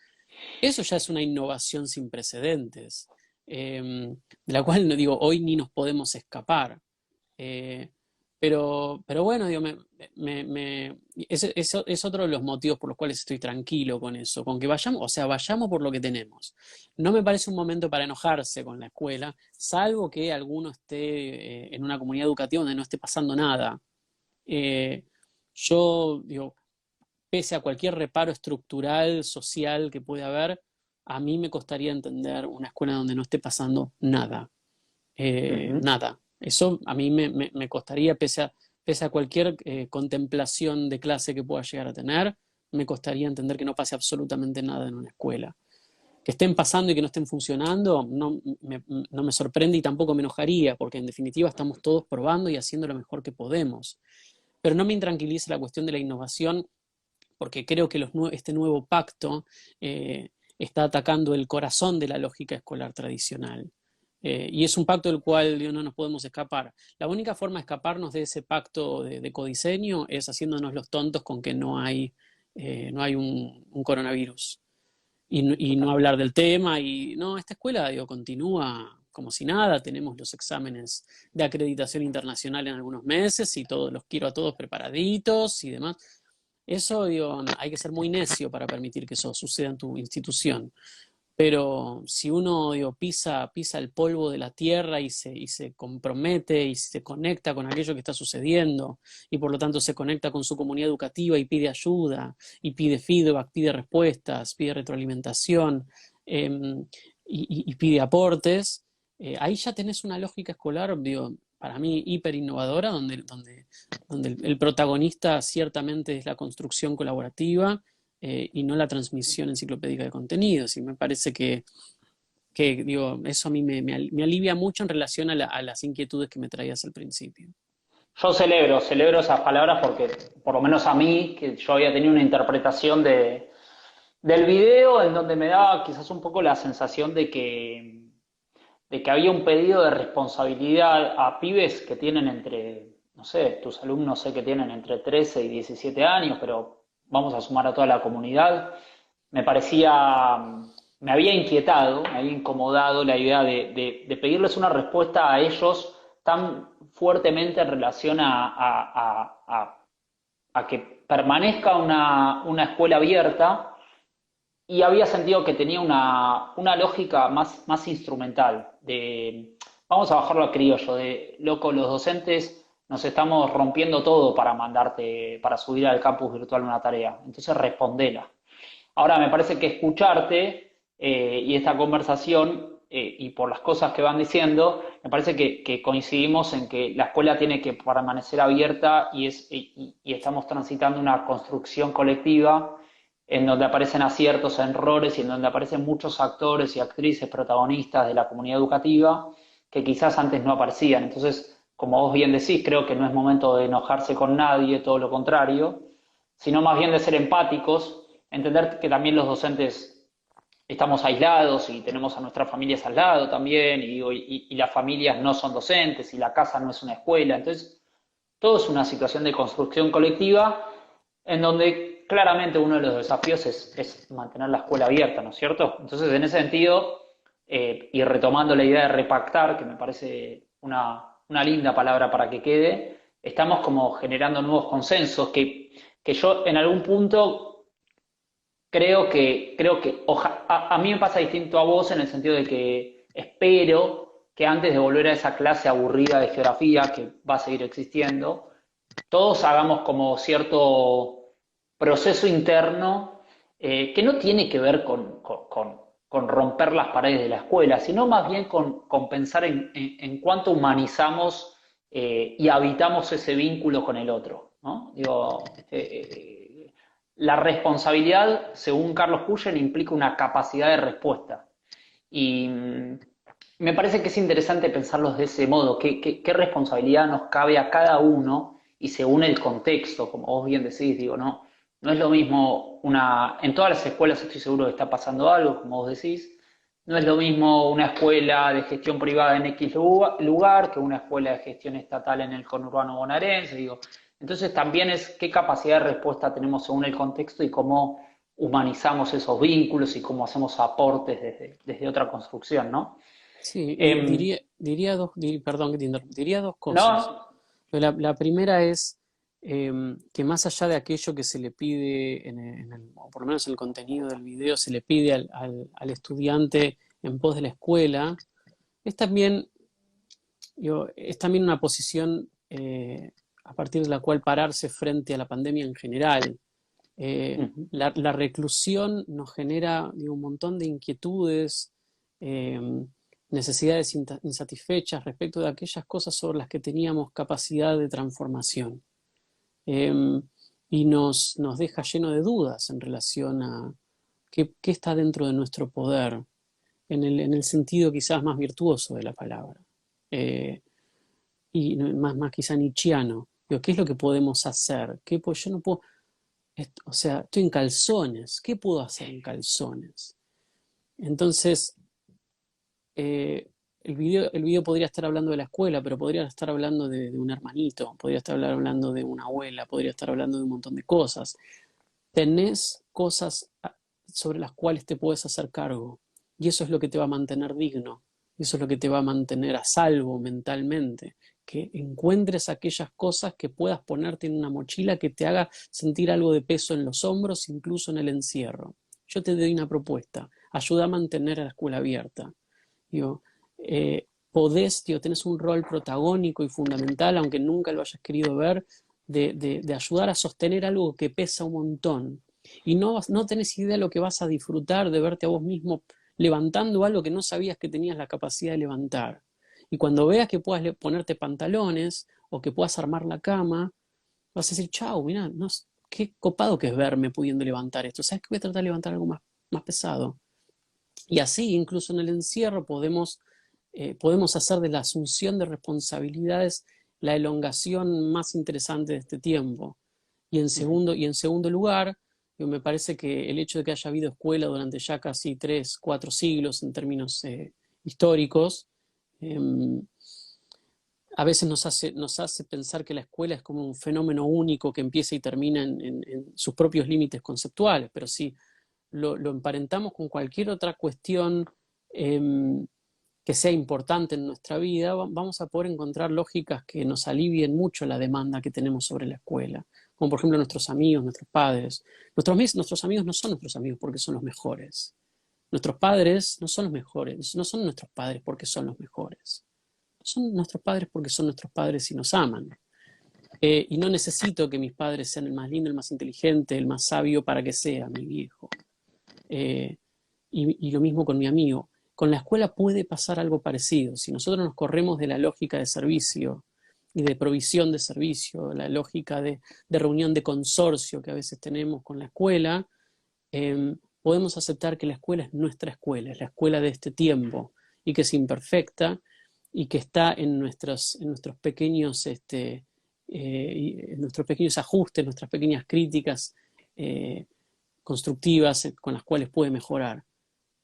eso ya es una innovación sin precedentes, de la cual no digo, hoy ni nos podemos escapar. Eh, pero bueno, digo, es otro de los motivos por los cuales estoy tranquilo con eso, con que vayamos, o sea, vayamos por lo que tenemos. No me parece un momento para enojarse con la escuela, salvo que alguno esté en una comunidad educativa donde no esté pasando nada. Eh, yo, digo, pese a cualquier reparo estructural, social que pueda haber, a mí me costaría entender una escuela donde no esté pasando nada. Ujú. Nada. Eso a mí me costaría, pese a cualquier contemplación de clase que pueda llegar a tener, me costaría entender que no pase absolutamente nada en una escuela. Que estén pasando y que no estén funcionando no me sorprende y tampoco me enojaría, porque en definitiva estamos todos probando y haciendo lo mejor que podemos. Pero no me intranquiliza la cuestión de la innovación, porque creo que este nuevo pacto está atacando el corazón de la lógica escolar tradicional. Y es un pacto del cual no nos podemos escapar. La única forma de escaparnos de ese pacto de codiseño es haciéndonos los tontos con que no hay un coronavirus. Y no Total. hablar del tema. Y no, esta escuela digo, continúa como si nada. Tenemos los exámenes de acreditación internacional en algunos meses y todos los quiero a todos preparaditos y demás. Eso, digo, hay que ser muy necio para permitir que eso suceda en tu institución. Pero si uno, digo, pisa el polvo de la tierra y se compromete y se conecta con aquello que está sucediendo, y por lo tanto se conecta con su comunidad educativa y pide ayuda, y pide feedback, pide respuestas, pide retroalimentación, y pide aportes, ahí ya tenés una lógica escolar, digo, para mí hiper innovadora, donde el protagonista ciertamente es la construcción colaborativa, y no la transmisión enciclopédica de contenidos. Y me parece que digo, eso a mí me alivia mucho en relación a las inquietudes que me traías al principio. Yo celebro esas palabras porque, por lo menos a mí, que yo había tenido una interpretación del video en donde me daba quizás un poco la sensación de que había un pedido de responsabilidad a pibes que tienen entre, no sé, tus alumnos sé que tienen entre 13 y 17 años, pero vamos a sumar a toda la comunidad. Me parecía, me había inquietado, me había incomodado la idea de pedirles una respuesta a ellos tan fuertemente en relación a que permanezca una escuela abierta y había sentido que tenía una lógica más instrumental, de vamos a bajarlo a criollo, de loco, los docentes nos estamos rompiendo todo para mandarte, para subir al campus virtual una tarea, entonces respondela. Ahora me parece que escucharte y esta conversación y por las cosas que van diciendo, me parece que coincidimos en que la escuela tiene que permanecer abierta y estamos transitando una construcción colectiva en donde aparecen aciertos, errores y en donde aparecen muchos actores y actrices protagonistas de la comunidad educativa que quizás antes no aparecían. Entonces, como vos bien decís, creo que no es momento de enojarse con nadie, todo lo contrario, sino más bien de ser empáticos, entender que también los docentes estamos aislados y tenemos a nuestras familias al lado también, y las familias no son docentes y la casa no es una escuela. Entonces, todo es una situación de construcción colectiva en donde claramente uno de los desafíos es mantener la escuela abierta, ¿no es cierto? Entonces, en ese sentido, y retomando la idea de repactar, que me parece una linda palabra para que quede, estamos como generando nuevos consensos que yo en algún punto a mí me pasa distinto a vos en el sentido de que espero que antes de volver a esa clase aburrida de geografía que va a seguir existiendo, todos hagamos como cierto proceso interno que no tiene que ver con romper las paredes de la escuela, sino más bien con pensar en cuánto humanizamos y habitamos ese vínculo con el otro, ¿no? Digo, la responsabilidad, según Carlos Puyen, implica una capacidad de respuesta. Y me parece que es interesante pensarlos de ese modo, qué responsabilidad nos cabe a cada uno y según el contexto, como vos bien decís, digo, no es lo mismo en todas las escuelas estoy seguro que está pasando algo, como vos decís, no es lo mismo una escuela de gestión privada en X lugar que una escuela de gestión estatal en el conurbano bonaerense, digo. Entonces también es qué capacidad de respuesta tenemos según el contexto y cómo humanizamos esos vínculos y cómo hacemos aportes desde otra construcción, ¿no? Sí, Eh, perdón que te interrumpa, diría dos cosas. no, La primera es que más allá de aquello que se le pide, o por lo menos en el contenido del video, se le pide al estudiante en pos de la escuela, es también, es también una posición a partir de la cual pararse frente a la pandemia en general. La reclusión nos genera, digo, un montón de inquietudes, eh, necesidades insatisfechas respecto de aquellas cosas sobre las que teníamos capacidad de transformación. Eh, y nos deja lleno de dudas en relación a qué está dentro de nuestro poder, en el sentido quizás más virtuoso de la palabra. Eh, y más quizá nietzscheano. Digo, ¿qué es lo que podemos hacer? Yo no puedo, o sea, estoy en calzones, ¿qué puedo hacer en calzones? Entonces, el video podría estar hablando de la escuela, pero podría estar hablando de un hermanito, podría estar hablando de una abuela, podría estar hablando de un montón de cosas. Tenés cosas sobre las cuales te puedes hacer cargo, y eso es lo que te va a mantener digno, y eso es lo que te va a mantener a salvo mentalmente, que encuentres aquellas cosas que puedas ponerte en una mochila que te haga sentir algo de peso en los hombros, incluso en el encierro. yo te doy una propuesta, ayuda a mantener a la escuela abierta. Digo, podés, digo, tenés un rol protagónico y fundamental, aunque nunca lo hayas querido ver, de ayudar a sostener algo que pesa un montón. Y no tenés idea de lo que vas a disfrutar de verte a vos mismo levantando algo que no sabías que tenías la capacidad de levantar. Y cuando veas que puedas ponerte pantalones o que puedas armar la cama, vas a decir, chau, mirá, no, qué copado que es verme pudiendo levantar esto. ¿Sabes qué? Voy a tratar de levantar algo más pesado. Y así, incluso en el encierro, podemos hacer de la asunción de responsabilidades la elongación más interesante de este tiempo. Y en segundo lugar, me parece que el hecho de que haya habido escuela durante ya casi 3, 4 siglos en términos históricos, eh, a veces nos hace pensar que la escuela es como un fenómeno único que empieza y termina en sus propios límites conceptuales, pero si lo emparentamos con cualquier otra cuestión que sea importante en nuestra vida, vamos a poder encontrar lógicas que nos alivien mucho la demanda que tenemos sobre la escuela, como por ejemplo nuestros amigos, nuestros padres. Nuestros amigos no son nuestros amigos porque son los mejores. Nuestros padres no son los mejores, no son nuestros padres porque son los mejores. Son nuestros padres porque son nuestros padres y nos aman. Y no necesito que mis padres sean el más lindo, el más inteligente, el más sabio para que sea mi viejo. Y lo mismo con mi amigo. Con la escuela puede pasar algo parecido. Si nosotros nos corremos de la lógica de servicio y de provisión de servicio, la lógica de reunión de consorcio que a veces tenemos con la escuela, podemos aceptar que la escuela es nuestra escuela, es la escuela de este tiempo y que es imperfecta y que está en nuestros pequeños en nuestros pequeños ajustes, nuestras pequeñas críticas constructivas con las cuales puede mejorar.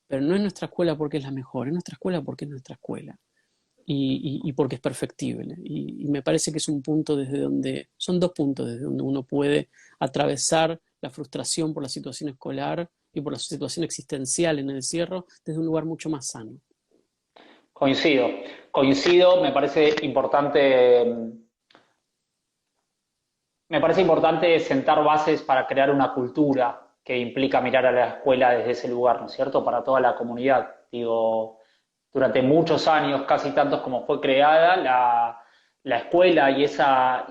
Pero no es nuestra escuela porque es la mejor, es nuestra escuela porque es nuestra escuela y porque es perfectible. Y me parece que es un punto son 2 puntos desde donde uno puede atravesar la frustración por la situación escolar y por la situación existencial en el encierro desde un lugar mucho más sano. Coincido, me parece importante sentar bases para crear una cultura que implica mirar a la escuela desde ese lugar, ¿no es cierto? Para toda la comunidad. Digo, durante muchos años, casi tantos como fue creada, la escuela y esa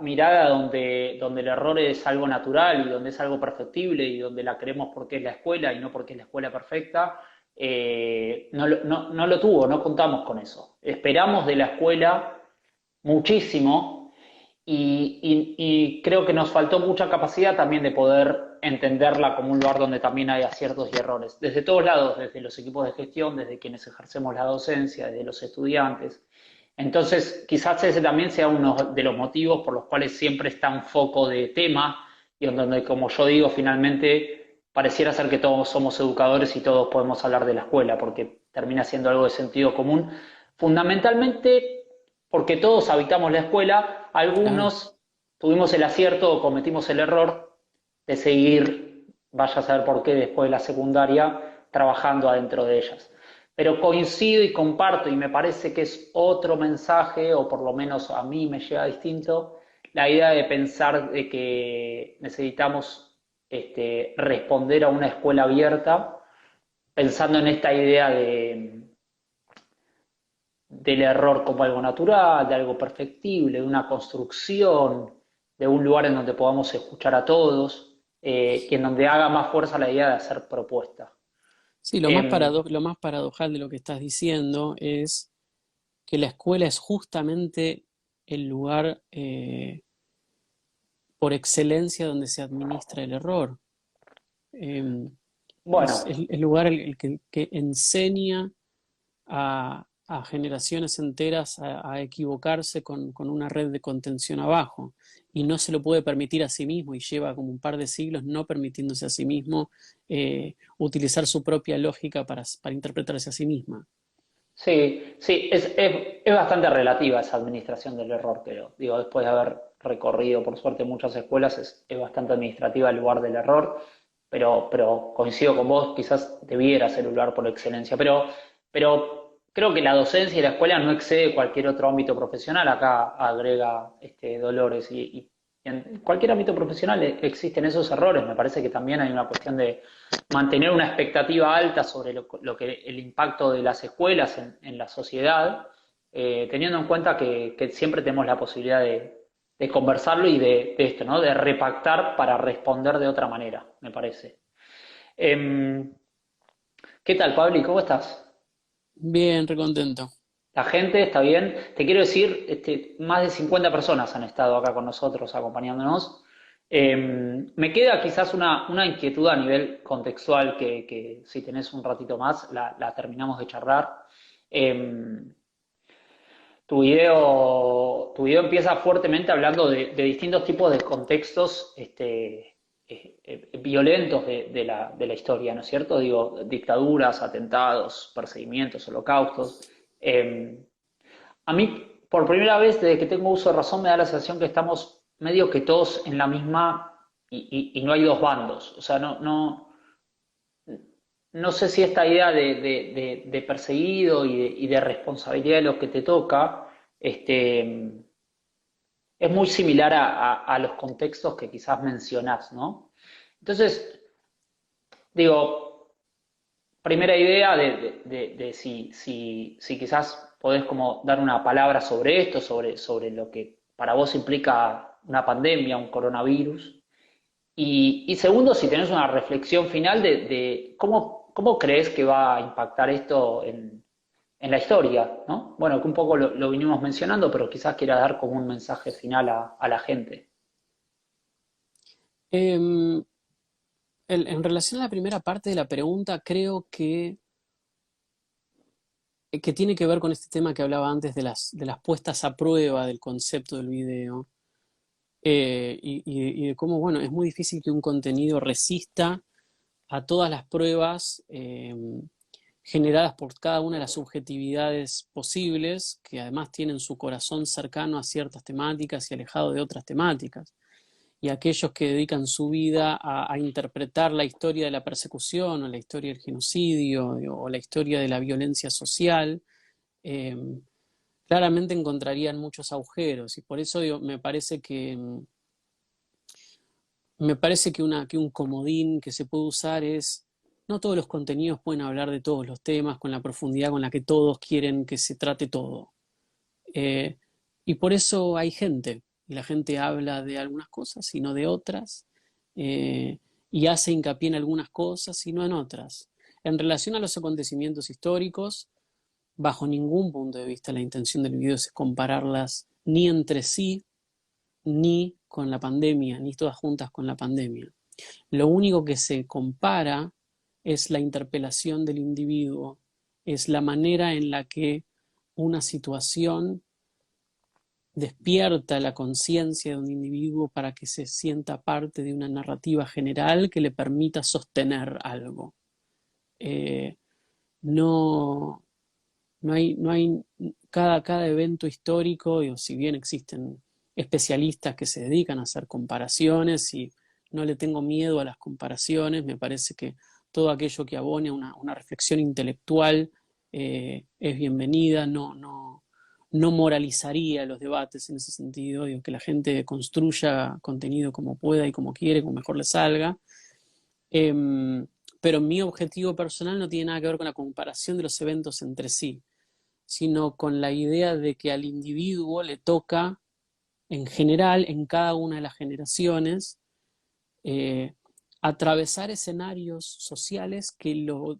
mirada donde el error es algo natural y donde es algo perfectible y donde la queremos porque es la escuela y no porque es la escuela perfecta, no lo tuvo, no contamos con eso. Esperamos de la escuela muchísimo y creo que nos faltó mucha capacidad también de poder entenderla como un lugar donde también hay aciertos y errores. Desde todos lados, desde los equipos de gestión, desde quienes ejercemos la docencia, desde los estudiantes. Entonces, quizás ese también sea uno de los motivos por los cuales siempre está un foco de tema y en donde, como yo digo, finalmente pareciera ser que todos somos educadores y todos podemos hablar de la escuela, porque termina siendo algo de sentido común. Fundamentalmente porque todos habitamos la escuela, Claro. algunos tuvimos el acierto o cometimos el error de seguir, vaya a saber por qué, después de la secundaria, trabajando adentro de ellas. Pero coincido y comparto, y me parece que es otro mensaje, o por lo menos a mí me llega distinto, la idea de pensar de que necesitamos responder a una escuela abierta, pensando en esta idea del error como algo natural, de algo perfectible, de una construcción, de un lugar en donde podamos escuchar a todos y en donde haga más fuerza la idea de hacer propuesta. Sí, Eh, lo más paradojal de lo que estás diciendo es que la escuela es justamente el lugar por excelencia donde se administra el error. Eh, es bueno, el lugar que enseña a generaciones enteras a equivocarse con una red de contención abajo y no se lo puede permitir a sí mismo y lleva como un par de siglos no permitiéndose a sí mismo utilizar su propia lógica para interpretarse a sí misma. sí, sí, es bastante relativa esa administración del error, creo. Digo, después de haber recorrido, por suerte, muchas escuelas, es bastante administrativa el lugar del error, pero coincido con vos, quizás debiera ser un lugar por excelencia. Pero creo que la docencia y la escuela no excede cualquier otro ámbito profesional. Acá agrega Dolores, Y en cualquier ámbito profesional existen esos errores. Me parece que también hay una cuestión de mantener una expectativa alta sobre lo que el impacto de las escuelas en la sociedad, teniendo en cuenta que siempre tenemos la posibilidad de conversarlo y de esto, ¿no? De repactar para responder de otra manera, me parece. Em, ¿Qué tal, Pablo? ¿Cómo estás? Bien, recontento. La gente está bien. Te quiero decir, más de 50 personas han estado acá con nosotros acompañándonos. Me queda quizás una inquietud a nivel contextual que si tenés un ratito más la terminamos de charlar. Eh, tu video empieza fuertemente hablando de distintos tipos de contextos violentos de la historia, ¿no es cierto? Digo, dictaduras, atentados, perseguimientos, holocaustos. Eh, a mí, por primera vez desde que tengo uso de razón, me da la sensación que estamos medio que todos en la misma y no hay dos bandos. O sea, no sé si esta idea de perseguido y de responsabilidad de lo que te toca, este, es muy similar a los contextos que quizás mencionás, ¿no? Entonces, digo, primera idea de si quizás podés como dar una palabra sobre esto, sobre lo que para vos implica una pandemia, un coronavirus. Y segundo, si tenés una reflexión final de cómo crees que va a impactar esto en la historia, ¿no? Bueno, que un poco lo vinimos mencionando, pero quizás quieras dar como un mensaje final a la gente. Em, en relación a la primera parte de la pregunta, creo que tiene que ver con este tema que hablaba antes de las puestas a prueba del concepto del video. Y de cómo, bueno, es muy difícil que un contenido resista a todas las pruebas generadas por cada una de las subjetividades posibles, que además tienen su corazón cercano a ciertas temáticas y alejado de otras temáticas. Y aquellos que dedican su vida a interpretar la historia de la persecución, o la historia del genocidio, o la historia de la violencia social, eh, claramente encontrarían muchos agujeros. Y por eso digo, me parece que un comodín que se puede usar es, no todos los contenidos pueden hablar de todos los temas con la profundidad con la que todos quieren que se trate todo. Eh, y por eso hay gente, y la gente habla de algunas cosas y no de otras, eh, y hace hincapié en algunas cosas y no en otras. En relación a los acontecimientos históricos, bajo ningún punto de vista la intención del video es compararlas ni entre sí, ni con la pandemia, ni todas juntas con la pandemia. Lo único que se compara es la interpelación del individuo, es la manera en la que una situación despierta la conciencia de un individuo para que se sienta parte de una narrativa general que le permita sostener algo. Eh, no, no hay cada evento histórico, y si bien existen especialistas que se dedican a hacer comparaciones y no le tengo miedo a las comparaciones, me parece que todo aquello que abone a una reflexión intelectual es bienvenida, no moralizaría los debates en ese sentido, digo, que la gente construya contenido como pueda y como quiere, como mejor le salga. Em, pero mi objetivo personal no tiene nada que ver con la comparación de los eventos entre sí, sino con la idea de que al individuo le toca, en general, en cada una de las generaciones, eh, atravesar escenarios sociales que lo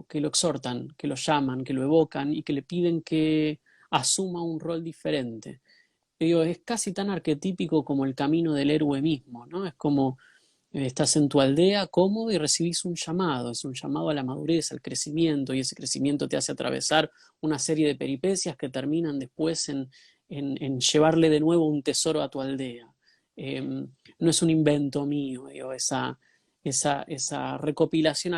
exhortan, que lo llaman, que lo evocan y que le piden que asuma un rol diferente. Digo, es casi tan arquetípico como el camino del héroe mismo, ¿no? Es como estás en tu aldea cómodo y recibís un llamado, es un llamado a la madurez, al crecimiento, y ese crecimiento te hace atravesar una serie de peripecias que terminan después en llevarle de nuevo un tesoro a tu aldea. No es un invento mío, digo, esa recopilación